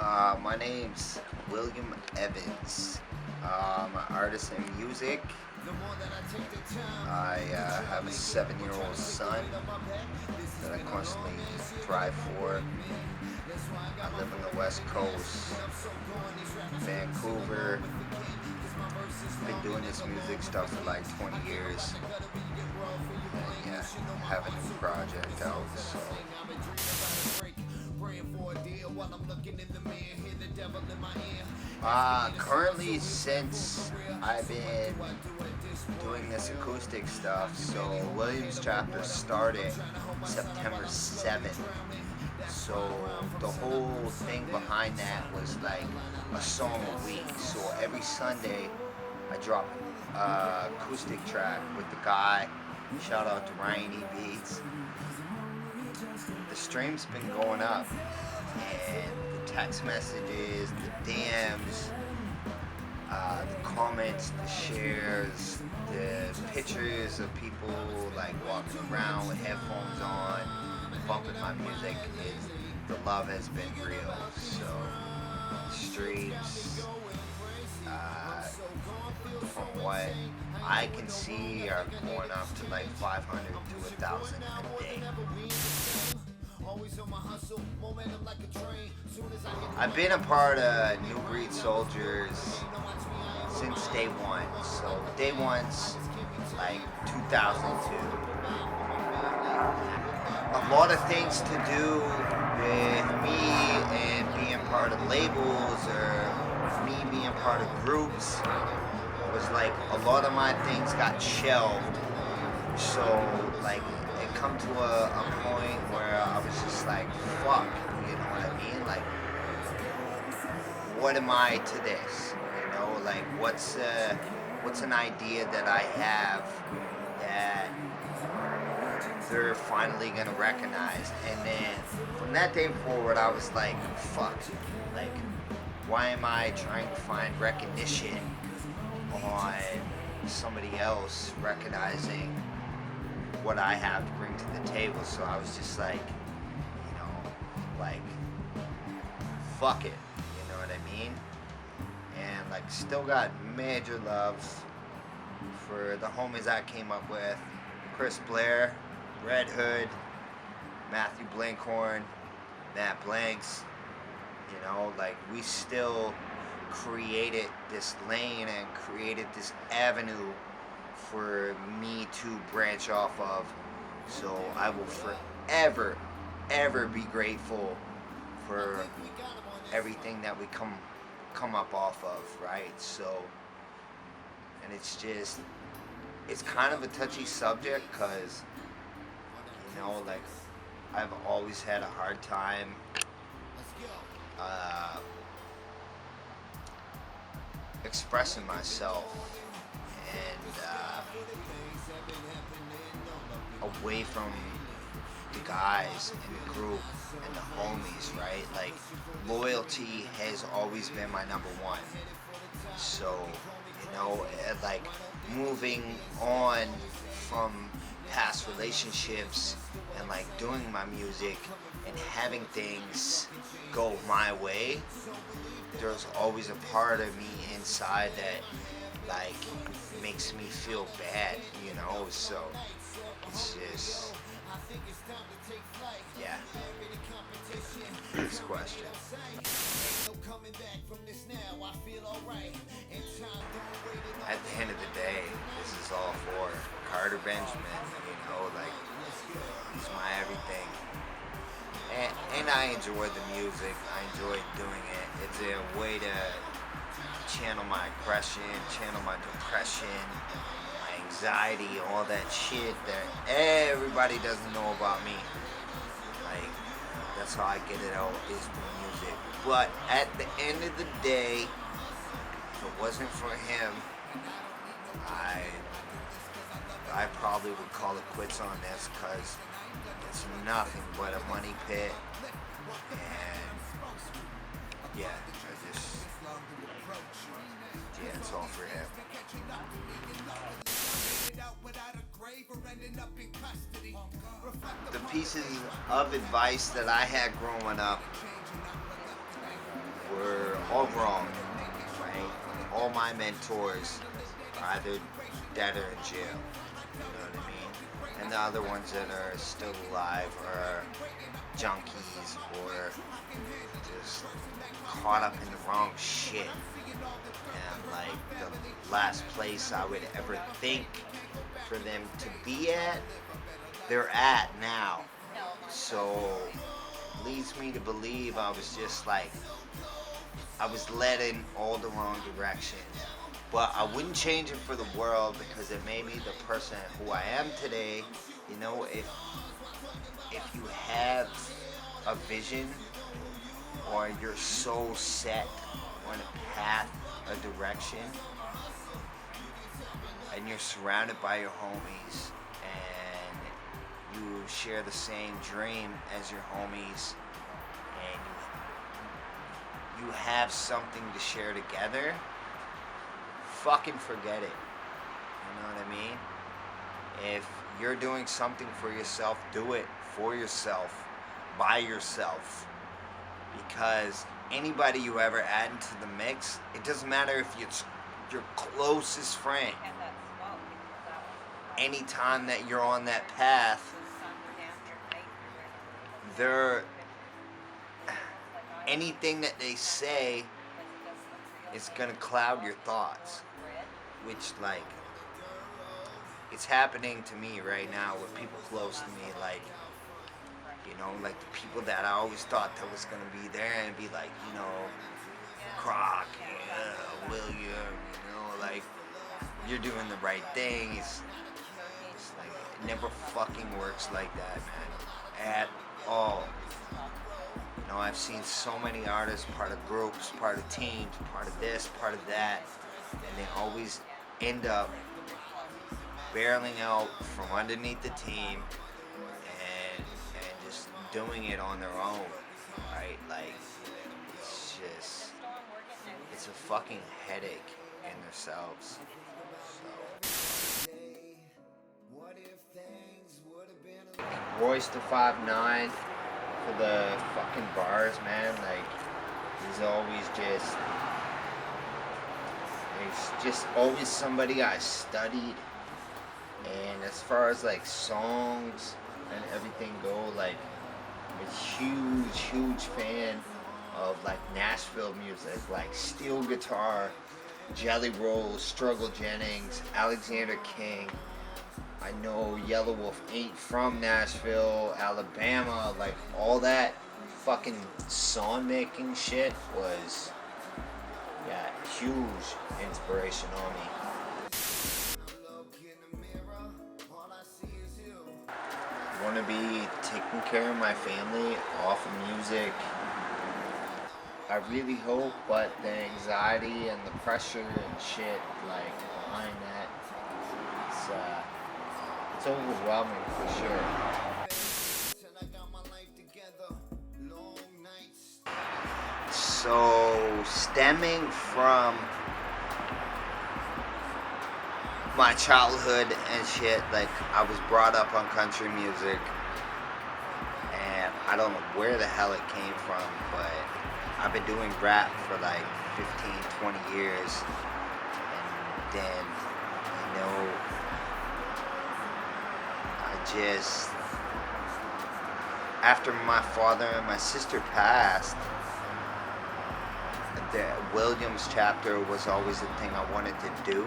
My name's William Evans. I'm an artist in music. I have a 7-year-old son that I constantly drive for. I live on the West Coast, Vancouver. Been doing this music stuff for like 20 years. And yeah, I have a new project out, so. Currently, since I've been doing this acoustic stuff, so Williams Chapter started September 7th. So the whole thing behind that was like a song a week. So every Sunday, I drop acoustic track with the guy. Shout out to Ryan E. Beats. The stream's been going up, and the text messages, the DMs, the comments, the shares, the pictures of people like walking around with headphones on, bumping my music. The love has been real. So the streams, from what I can see, are going up to like 500 to 1,000 a day. I've been a part of New Breed Soldiers since day one. So day one's like 2002. A lot of things to do with me and being part of labels or me being part of groups was like a lot of my things got shelved. So like it come to a point where I was just like, fuck, you know what I mean? Like, what am I to this? You know, like what's an idea that I have that they're finally gonna recognize? And then from that day forward, I was like, fuck, like, why am I trying to find recognition on somebody else recognizing what I have to bring to the table? So I was just like, you know, like, fuck it, you know what I mean? And like, still got major love for the homies I came up with: Chris Blair, Red Hood, Matthew Blankhorn, Matt Blanks. You know, like, we still created this lane and created this avenue for me to branch off of. So I will forever, ever be grateful for everything that we come up off of, right? So, and it's kind of a touchy subject, because, you know, like, I've always had a hard time expressing myself and away from the guys in the group and the homies, right? Like, loyalty has always been my number one. So, you know, like, moving on from past relationships and like doing my music and having things go my way, there's always a part of me inside that like makes me feel bad, you know? So it's just, yeah. Next question. At the end of the day, this is all for Carter Benjamin, you know, like, he's my everything. And I enjoy the music, I enjoy doing it. It's a way to channel my aggression, channel my depression, my anxiety, all that shit that everybody doesn't know about me. Like, that's how I get it out, is through music. But at the end of the day, if it wasn't for him, I probably would call it quits on this, because it's nothing but a money pit. And yeah, it's all for him. The pieces of advice that I had growing up were all wrong, right? All my mentors are either dead or in jail. You know what I mean? And the other ones that are still alive are junkies or just caught up in the wrong shit. And like the last place I would ever think for them to be at, they're at now. So leads me to believe I was just like, I was led in all the wrong directions. But I wouldn't change it for the world because it made me the person who I am today. You know, if you have a vision or you're so set on a path, a direction, and you're surrounded by your homies and you share the same dream as your homies and you have something to share together, fucking forget it. You know what I mean? If you're doing something for yourself, do it for yourself, by yourself. Because anybody you ever add into the mix, it doesn't matter if it's your closest friend. Anytime that you're on that path, anything that they say is gonna cloud your thoughts. Which, like, it's happening to me right now with people close to me, like, you know, like the people that I always thought that was gonna be there and be like, you know, Croc, yeah, William, you know, like, you're doing the right thing. It's like, it never fucking works like that, man, at all. You know, I've seen so many artists, part of groups, part of teams, part of this, part of that, and they always end up barreling out from underneath the team and just doing it on their own, right? Like, it's a fucking headache in themselves. So. Royce the 5'9" for the fucking bars, man. Like, he's just always somebody I studied. And as far as like songs and everything go, like, I'm a huge fan of like Nashville music, like steel guitar, Jelly Roll, Struggle Jennings, Alexander King. I know Yellow Wolf ain't from Nashville, Alabama. Like, all that fucking song making shit was, yeah, huge inspiration on me. Want to be taking care of my family off of music. I really hope, but the anxiety and the pressure and shit, like, behind that, it's overwhelming for sure. So, stemming from my childhood and shit, like, I was brought up on country music, and I don't know where the hell it came from, but I've been doing rap for like 15, 20 years, and then, you know, after my father and my sister passed, the Williams chapter was always the thing I wanted to do.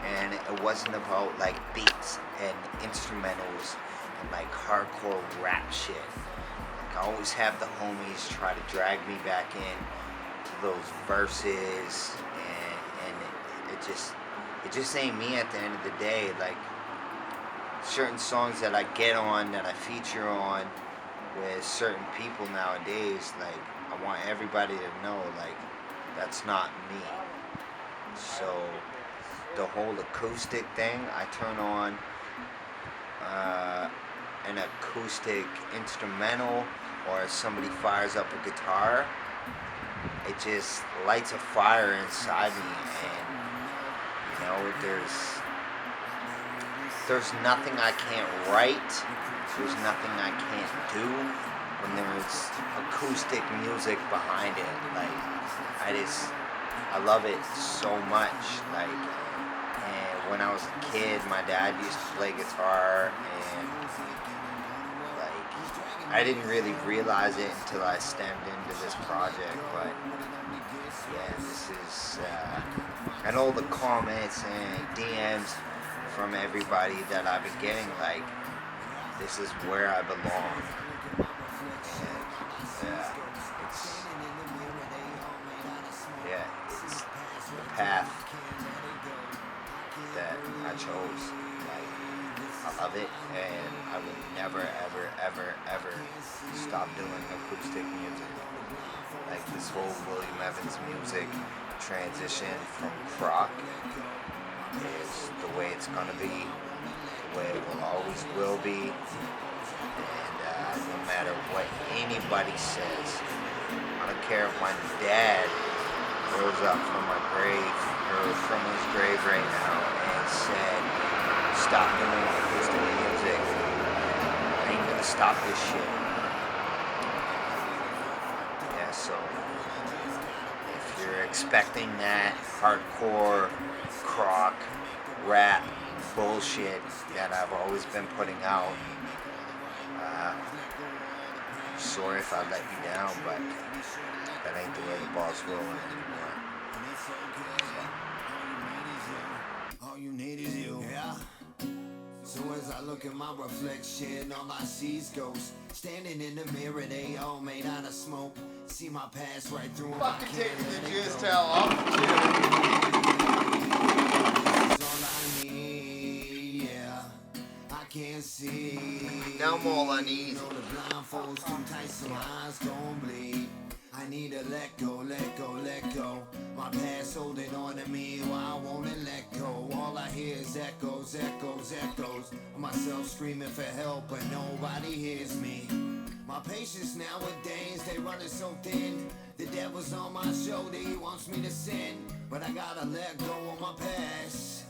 And it wasn't about like beats and instrumentals and like hardcore rap shit. Like, I always have the homies try to drag me back in to those verses, and it just ain't me at the end of the day. Like, certain songs that I get on, that I feature on with certain people nowadays, like, I want everybody to know, like, that's not me. So the whole acoustic thing, I turn on an acoustic instrumental, or somebody fires up a guitar, it just lights a fire inside me, and, you know, there's nothing I can't write, there's nothing I can't do, when there's acoustic music behind it. Like, I love it so much. Like, and when I was a kid, my dad used to play guitar, and like, I didn't really realize it until I stepped into this project. But yeah, this is, and all the comments and DMs from everybody that I've been getting, like, this is where I belong. And it's the path that I chose. Like, I love it, and I will never, ever, ever, ever stop doing acoustic music. Like, this whole William Evans music transition from rock is the way it's gonna be, the way it will always will be, and no matter what anybody says, I don't care if my dad rose up from my grave, or from his grave right now, and said, stop doing acoustic music, I ain't gonna stop this shit. Yeah, so if you're expecting that hardcore crock rap bullshit that I've always been putting out, sorry if I let you down, but that ain't the way the ball's rolling anymore. All you need is you. Yeah. So as I look at my reflection, all I see is ghosts standing in the mirror. They all made out of smoke. See my past right through them. Fucking take the Jizz towel off too. All I need, yeah. I can't see. Now I'm all uneasy. You know the blindfold's too tight, so my eyes gon' bleed. I need to let go, let go, let go. My past holding on to me while I won't let go. All I hear is echoes, echoes, echoes of myself screaming for help, but nobody hears me. My patience nowadays, they running so thin. The devil's on my shoulder, he wants me to sin, but I gotta let go of my past.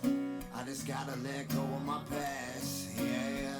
I just gotta let go of my past, yeah.